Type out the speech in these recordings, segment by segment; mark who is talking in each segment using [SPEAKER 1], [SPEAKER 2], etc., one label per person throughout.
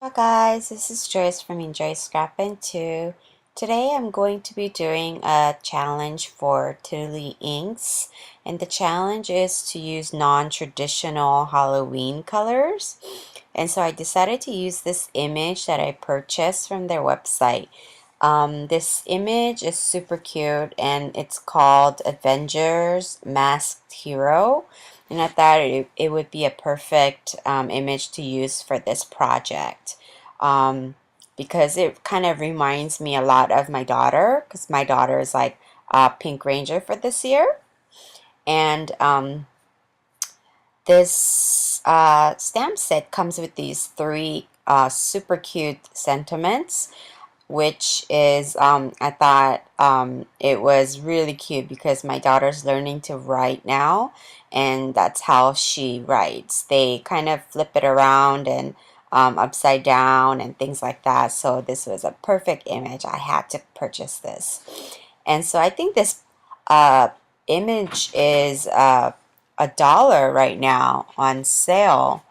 [SPEAKER 1] Hi guys, this is Joyce from Enjoy Scrapping 2. Today I'm going to be doing a challenge for Tiddly inks, and the challenge is to use non-traditional Halloween colors. And so I decided to use this image that I purchased from their website. This image is super cute and it's called Avengers-Masked Hero. And I thought it would be a perfect image to use for this project because it kind of reminds me a lot of my daughter, because my daughter is like a Pink Ranger for this year. And this stamp set comes with these three super cute sentiments, which is I thought it was really cute because my daughter's learning to write now, and that's how she writes. They kind of flip it around and upside down and things like that. So this was a perfect image. I had to purchase this, and so I think this uh, image is $1 right now on sale.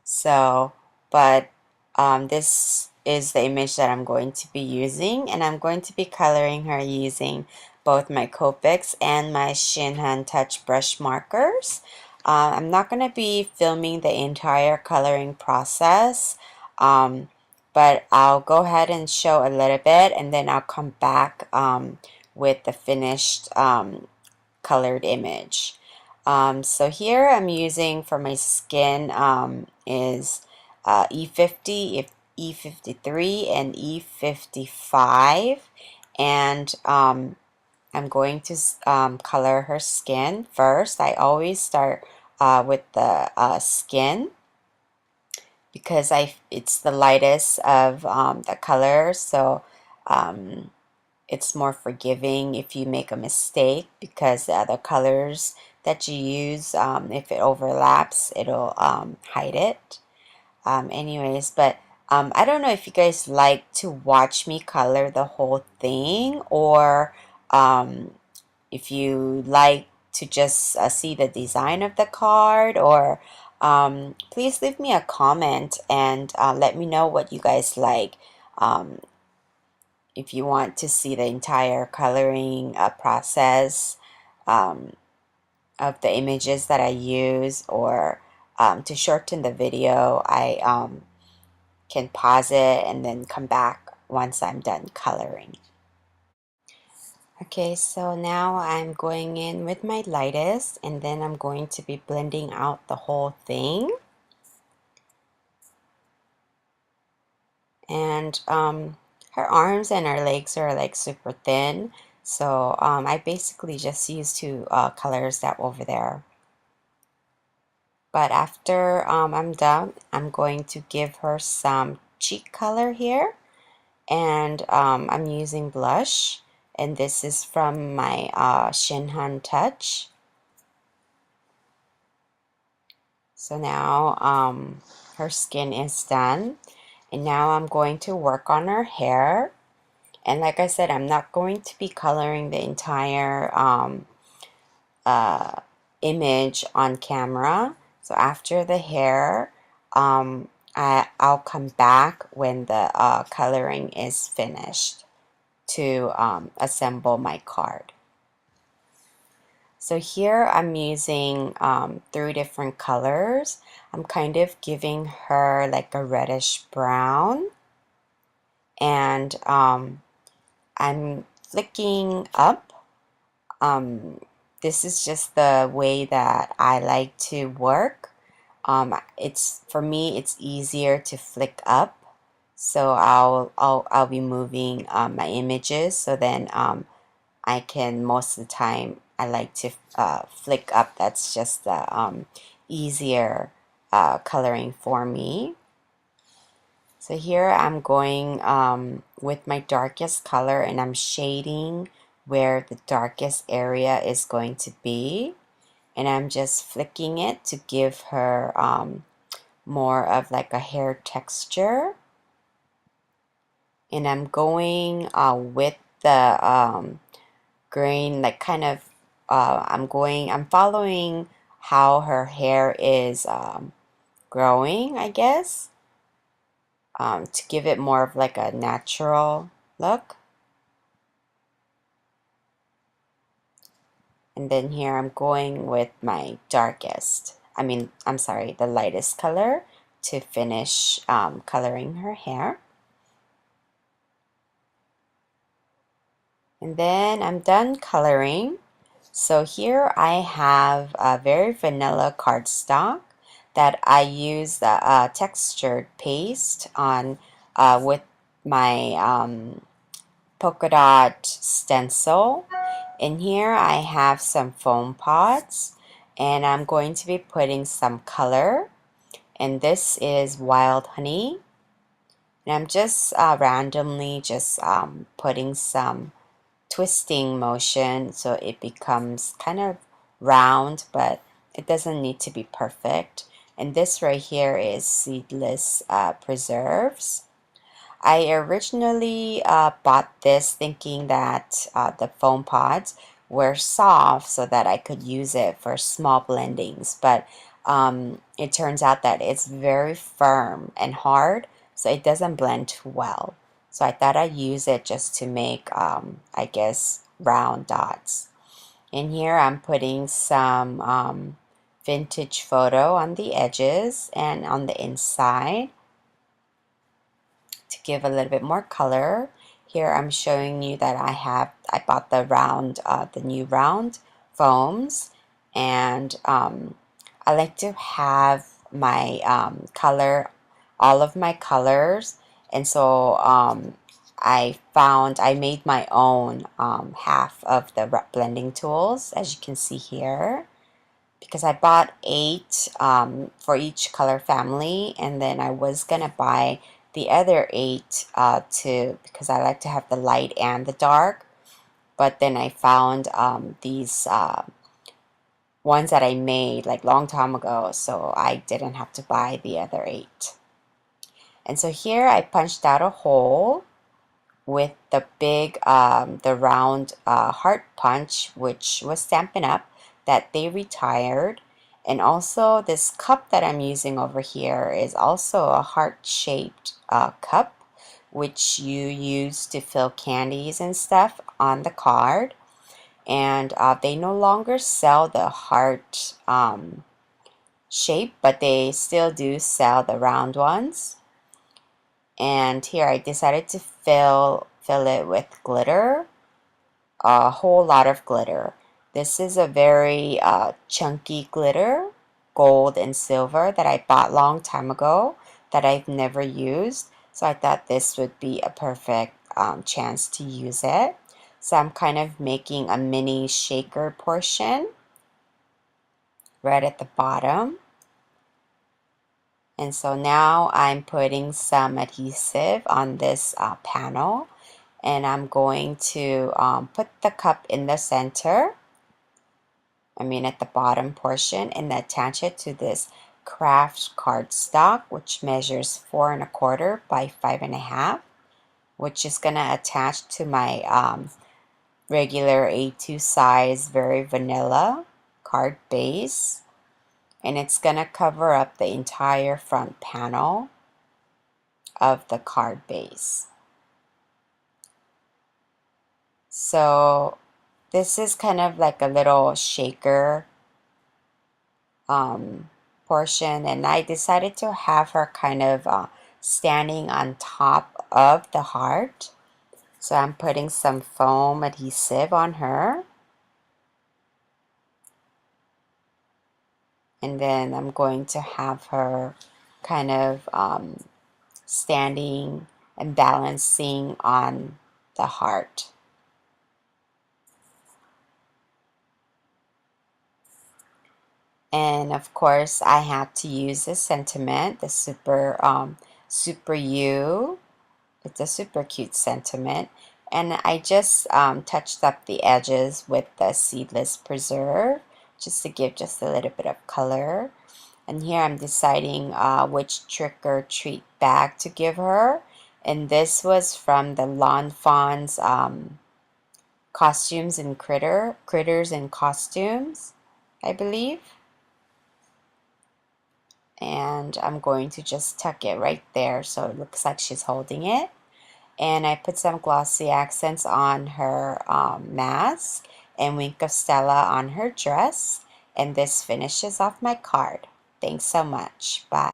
[SPEAKER 1] So, but this is the image that I'm going to be using, and I'm going to be coloring her using both my Copics and my Shinhan Touch brush markers. I'm not going to be filming the entire coloring process, but I'll go ahead and show a little bit, and then I'll come back with the finished colored image. So here I'm using for my skin is E50, E53, and E55, and I'm going to color her skin first. I always start with the skin because it's the lightest of the colors, so it's more forgiving if you make a mistake, because the other colors that you use, if it overlaps, it'll hide it. Anyways, but I don't know if you guys like to watch me color the whole thing, or if you like to just see the design of the card, or please leave me a comment and let me know what you guys like. Um, if you want to see the entire coloring process um, of the images that I use, or to shorten the video, I can pause it and then come back once I'm done coloring. Okay, so now I'm going in with my lightest, and then I'm going to be blending out the whole thing. And her arms and her legs are like super thin, so I basically just used two colors that were over there. But after I'm done, I'm going to give her some cheek color here, and I'm using blush, and this is from my Shinhan Touch. So now her skin is done, and now I'm going to work on her hair. And like I said, I'm not going to be coloring the entire uh, image on camera. So after the hair, I'll come back when the coloring is finished to assemble my card. So here I'm using three different colors. I'm kind of giving her like a reddish brown, and I'm flicking up. This is just the way that I like to work. It's for me, it's easier to flick up. So I'll be moving my images, so then I can, most of the time I like to flick up. That's just the easier coloring for me. So here I'm going with my darkest color, and I'm shading where the darkest area is going to be, and I'm just flicking it to give her more of like a hair texture. And I'm going with the grain, like kind of I'm following how her hair is growing, I guess. to give it more of like a natural look. And then here I'm going with my the lightest color to finish coloring her hair. And then I'm done coloring. So here I have a very vanilla cardstock that I use the textured paste on with my polka dot stencil. In here I have some foam pots, and I'm going to be putting some color, and this is wild honey, and I'm just randomly just putting some twisting motion so it becomes kind of round, but it doesn't need to be perfect. And this right here is seedless preserves. I originally bought this thinking that the foam pods were soft so that I could use it for small blendings, but it turns out that it's very firm and hard, so it doesn't blend too well. So I thought I'd use it just to make, I guess, round dots. In here I'm putting some vintage photo on the edges and on the inside to give a little bit more color. Here I'm showing you that I bought the new round foams, and I like to have my all of my colors, and so I made my own half of the blending tools, as you can see here, because I bought 8 for each color family, and then I was gonna buy the other 8 because I like to have the light and the dark, but then I found these ones that I made like long time ago, so I didn't have to buy the other 8. And so here I punched out a hole with the round heart punch, which was Stampin' Up, that they retired. And also this cup that I'm using over here is also a heart-shaped cup, which you use to fill candies and stuff on the card. And they no longer sell the heart shape, but they still do sell the round ones. And here I decided to fill it with glitter, a whole lot of glitter. This is a very chunky glitter, gold and silver, that I bought long time ago that I've never used. So I thought this would be a perfect chance to use it. So I'm kind of making a mini shaker portion right at the bottom. And so now I'm putting some adhesive on this panel, and I'm going to put the cup in the center, at the bottom portion, and attach it to this craft cardstock, which measures 4 1/4 by 5 1/2, which is going to attach to my regular A2 size, very vanilla card base. And it's going to cover up the entire front panel of the card base. So this is kind of like a little shaker portion, and I decided to have her kind of standing on top of the heart. So I'm putting some foam adhesive on her. And then I'm going to have her kind of standing and balancing on the heart. And of course I had to use the sentiment, the super you. It's a super cute sentiment. And I just touched up the edges with the seedless preserve just to give just a little bit of color. And here I'm deciding which trick or treat bag to give her. And this was from the Lawn Fawn's Costumes and Critters and Costumes, I believe. and I'm going to just tuck it right there so it looks like she's holding it. And I put some glossy accents on her mask and Wink of Stella on her dress. And this finishes off my card. Thanks so much. Bye.